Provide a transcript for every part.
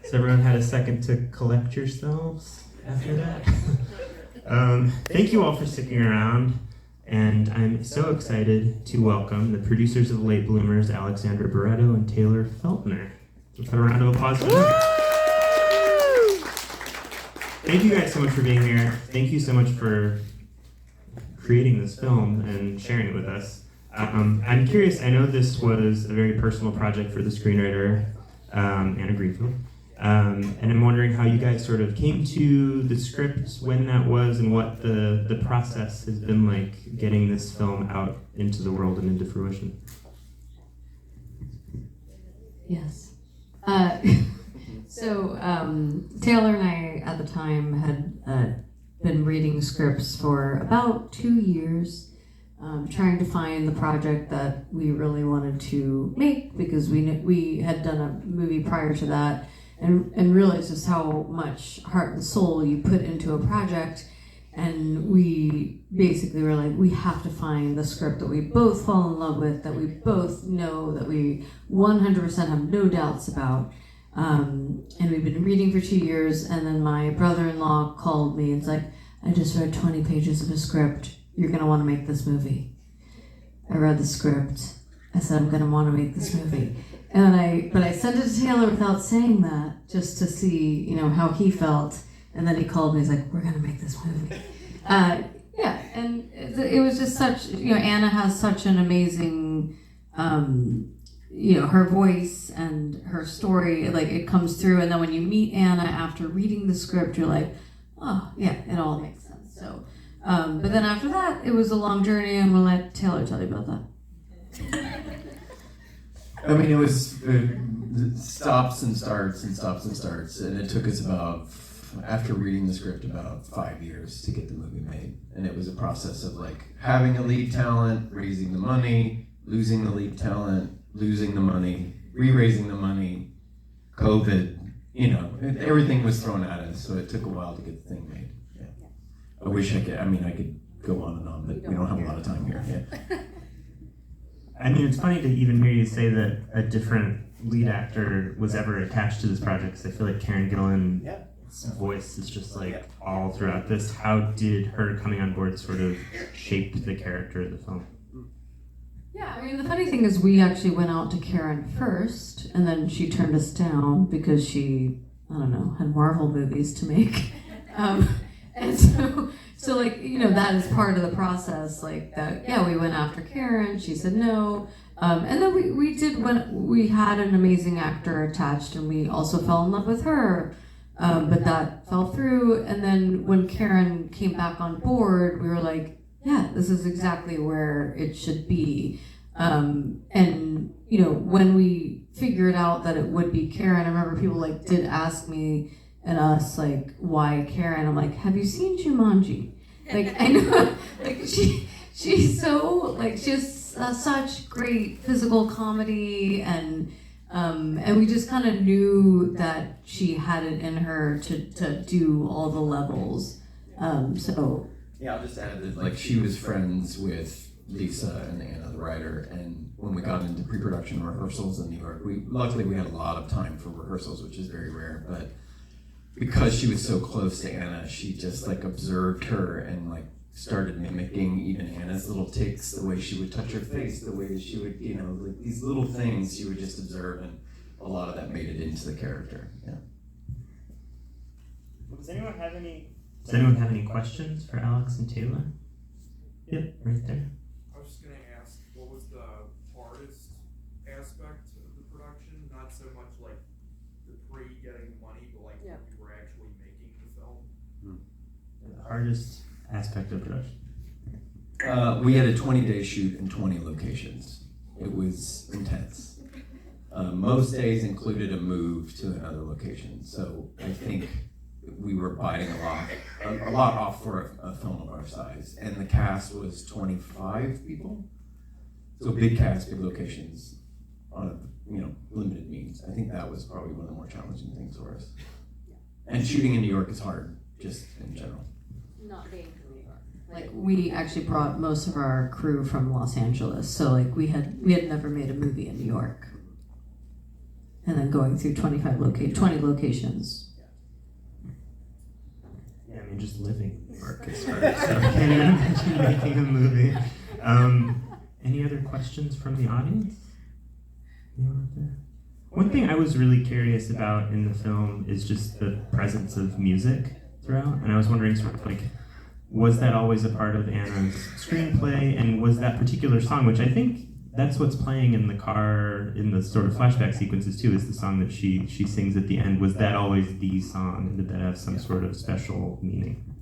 So everyone had a second to collect yourselves after that. Thank you all for sticking around, and I'm so excited to welcome the producers of Late Bloomers, Alexandra Barreto and Taylor Feltner. Let's have a round of applause for them. Thank you guys so much for being here. Thank you so much for creating this film and sharing it with us. I'm curious, I know this was a very personal project for the screenwriter, Anna Greenfield. And I'm wondering how you guys sort of came to the script, when that was, and what the process has been like getting this film out into the world and into fruition. Yes. So Taylor and I at the time had been reading scripts for about 2 years, trying to find the project that we really wanted to make, because we had done a movie prior to that and realized just how much heart and soul you put into a project. And we basically were like, we have to find the script that we both fall in love with, that we both know, that we 100% have no doubts about. And we've been reading for 2 years, and then my brother-in-law called me and was like, I just read 20 pages of a script. You're gonna wanna make this movie. I read the script. I said, I'm gonna wanna make this movie. But I sent it to Taylor without saying that, just to see, how he felt. And then he called me, he's like, we're gonna make this movie. Yeah, and it was just such, Anna has such an amazing, her voice and her story, like it comes through. And then when you meet Anna after reading the script, you're like, oh yeah, it all makes sense. So, but then after that, it was a long journey. I'm gonna let Taylor tell you about that. I mean, it was stops and starts and stops and starts, and it took us after reading the script, about 5 years to get the movie made. And it was a process of like having a lead talent, raising the money, losing the lead talent, losing the money, re-raising the money, COVID, everything was thrown at us, so it took a while to get the thing made. Yeah. I wish I could go on and on, but we don't have a lot of time here. Yeah. I mean, it's funny to even hear you say that a different lead actor was ever attached to this project, because I feel like Karen Gillan's voice is just like all throughout this. How did her coming on board sort of shape the character of the film? Yeah, I mean, the funny thing is we actually went out to Karen first, and then she turned us down because she, had Marvel movies to make. And so like, that is part of the process, like that, yeah, we went after Karen, she said no. And then we did, when we had an amazing actor attached, and we also fell in love with her, but that fell through. And then when Karen came back on board, we were like, yeah, this is exactly where it should be. And when we figured out that it would be Karen, I remember people did ask me and us why Karen? I'm like, have you seen JUMANJI? I know, she's so she has such great physical comedy, and we just kind of knew that she had it in her to do all the levels. So. Yeah, I'll just add that she was friends with Lisa and Anna, the writer, and when we got into pre-production rehearsals in New York, luckily we had a lot of time for rehearsals, which is very rare, but because she was so close to Anna, she just observed her and started mimicking even Anna's little tics, the way she would touch her face, the way that she would, these little things she would just observe, and a lot of that made it into the character. Yeah. Does anyone have any questions for Alex and Taylor? Yep, right there. I was just going to ask, what was the hardest aspect of the production? Not so much the pre-getting the money, but when you were actually making the film? The hardest aspect of production. We had a 20-day shoot in 20 locations. It was intense. Most days included a move to another location, so I think we were biting a lot off for a film of our size. And the cast was 25 people, so big cast, big locations on a limited means. I think that was probably one of the more challenging things for us. And shooting in New York is hard, just in general. Not being from New York. We actually brought most of our crew from Los Angeles, so we had never made a movie in New York. and then going through 20 locations. Yeah, I mean, just living in New York is hard, so I can't even imagine making a movie. Any other questions from the audience? Anyone out there? One thing I was really curious about in the film is just the presence of music throughout, and I was wondering sort of like, was that always a part of Anna's screenplay, and was that particular song, which I think that's what's playing in the car in the sort of flashback sequences too, is the song that she sings at the end, was that always the song, and did that have some sort of special meaning?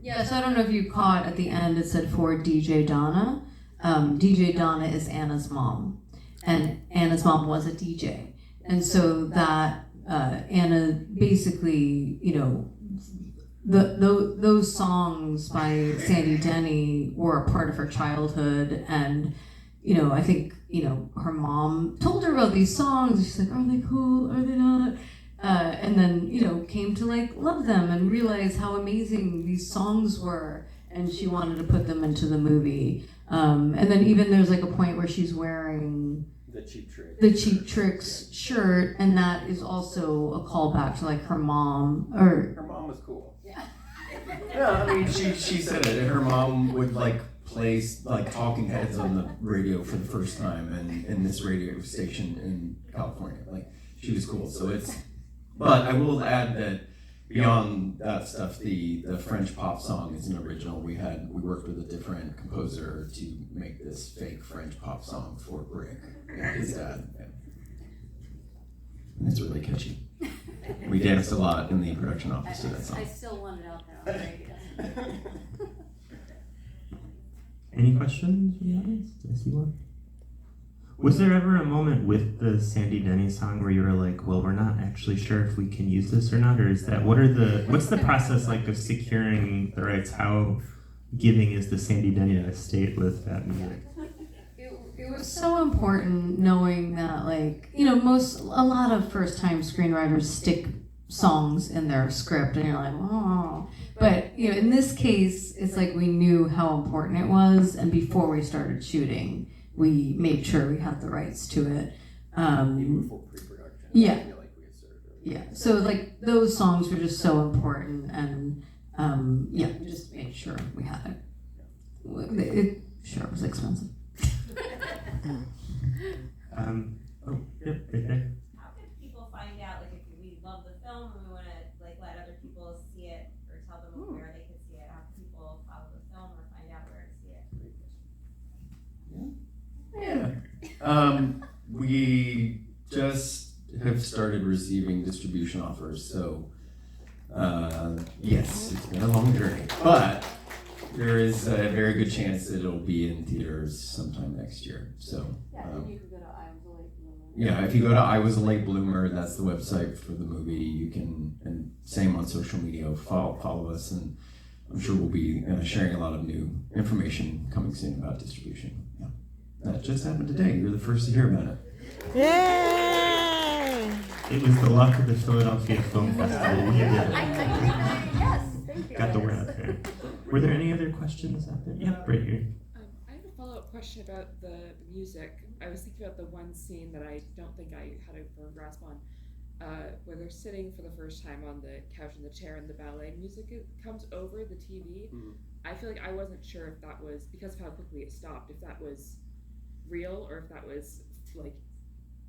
Yeah, so I don't know if you caught at the end, it said for DJ Donna. DJ Donna is Anna's mom, and Anna's mom was a DJ. And so that Anna basically, you know, those songs by Sandy Denny were a part of her childhood, and you know, I think, you know, her mom told her about these songs. She's like, are they cool? Are they not? And then, you know, came to like love them and realize how amazing these songs were, and she wanted to put them into the movie. And then even there's like a point where she's wearing The Cheap Tricks shirt, and that is also a callback to like her mom, or Her mom was cool. yeah. Yeah, I mean, she said it. Her mom would like play like Talking Heads on the radio for the first time, and in this radio station in California, like she was cool. So it's. But I will add that beyond that stuff, the French pop song is an original. We worked with a different composer to make this fake French pop song for Brick and his dad. And it's really catchy. We danced a lot in the production office to that song. I still want it out there on the radio. Any questions from the audience? Did I see one? Was there ever a moment with the Sandy Denny song where you were like, well, we're not actually sure if we can use this or not, or is that, what's the process like of securing the rights? How giving is the Sandy Denny estate with that music? It was so important knowing that, like, you know, a lot of first-time screenwriters stick songs in their script, and you're like, oh. But, you know, in this case, it's like we knew how important it was, and before we started shooting, we made sure we had the rights to it. Even before pre-production. Yeah. I feel like we had started early. Yeah, so like those songs were just so important, and yeah, we just made sure we had it. It sure was expensive. Yep, right there. How can people find out, like, if we love the film and we want to, like, let other people see it, or tell them where they could see it? How can people follow the film or find out where to see it? Yeah. We just have started receiving distribution offers, so yes, it's been a long journey, but there is a very good chance that it'll be in theaters sometime next year. So You could go to I Was a Late Bloomer. yeah, if you go to I Was a Late Bloomer, that's the website for the movie. You can, and same on social media, follow us, and I'm sure we'll be sharing a lot of new information coming soon about distribution. Yeah. That just happened today. You're the first to hear about it. Yay! It was the luck of the Philadelphia Film Festival. We did it. Yes, thank you. Got the word out there. Were there any other questions out there? Yep, right here. I have a follow-up question about the music. I was thinking about the one scene that I don't think I had a firm grasp on, where they're sitting for the first time on the couch in the chair and the ballet music comes over the TV. Mm-hmm. I feel like I wasn't sure if that was, because of how quickly it stopped, if that was real or if that was like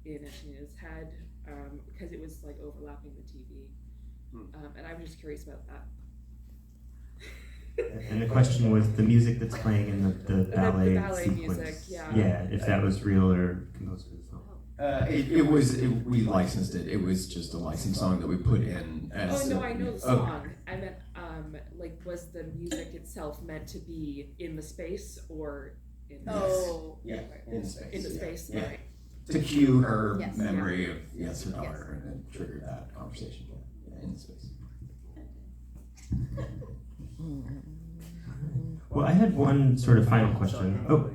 in Antonina's head, because it was like overlapping the TV. And I'm just curious about that. And the question was the music that's playing in the ballet, the ballet sequence. music, yeah. Yeah, if that was real or composed for the film. We licensed it. It was just a licensed song that we put in as. Oh no, I know the song. I meant, like, was the music itself meant to be in the space or in Oh. Yeah, in the space. in the space? Yeah. Right. To cue her Yes. memory of her daughter, and then trigger that conversation. Yeah, in the space. Well, I had one sort of final question. Oh,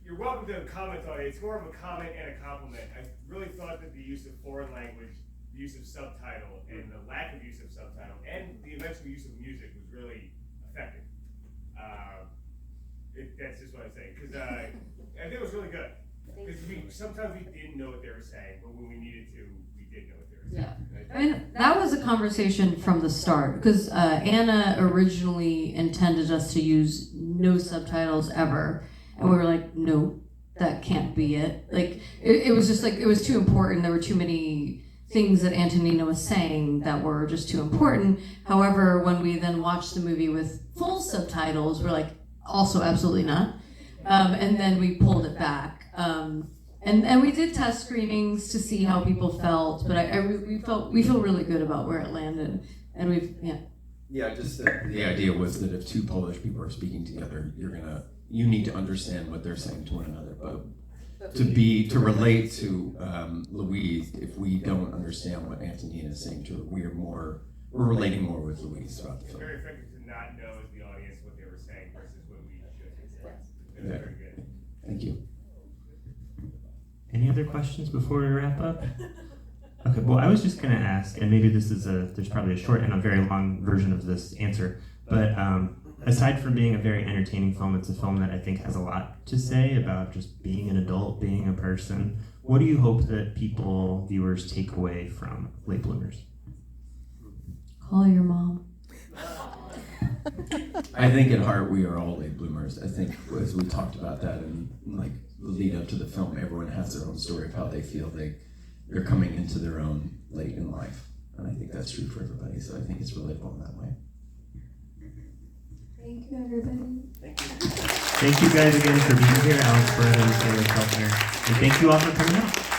You're welcome to comment on it. It's more of a comment and a compliment. I really thought that the use of foreign language, the use of subtitle, and the lack of use of subtitle, and the eventual use of music was really effective. That's just what I'm saying, because I think it was really good. Because sometimes we didn't know what they were saying, but when we needed to, we did know what they were saying. Yeah. I mean, that was a conversation from the start because Anna originally intended us to use no subtitles ever, and we were like, no, that can't be it. Like, it was just like, it was too important. There were too many things that Antonina was saying that were just too important. However, when we then watched the movie with full subtitles, we're like, also absolutely not. And then we pulled it back. And we did test screenings to see how people felt, but we feel really good about where it landed, and Yeah, just the idea was that if two Polish people are speaking together, you need to understand what they're saying to one another. But to relate to Louise, if we don't understand what Antonina is saying to her, we're relating more with Louise throughout the It's film. very effective to not know as the audience what they were saying versus what we should have said. It's Yeah. very good. Thank you. Any other questions before we wrap up? Okay, well, I was just going to ask, and maybe this is there's probably a short and a very long version of this answer, but aside from being a very entertaining film, it's a film that I think has a lot to say about just being an adult, being a person. What do you hope that viewers take away from Late Bloomers? call your mom. I think at heart we are all late bloomers. I think as we talked about that and like the lead up to the film, everyone has their own story of how they feel they're coming into their own late in life. And I think that's true for everybody. So I think it's relatable in that way. Thank you, everybody. Thank you guys again for being here, Alex, Barreto, and Feltner. And thank you all for coming out.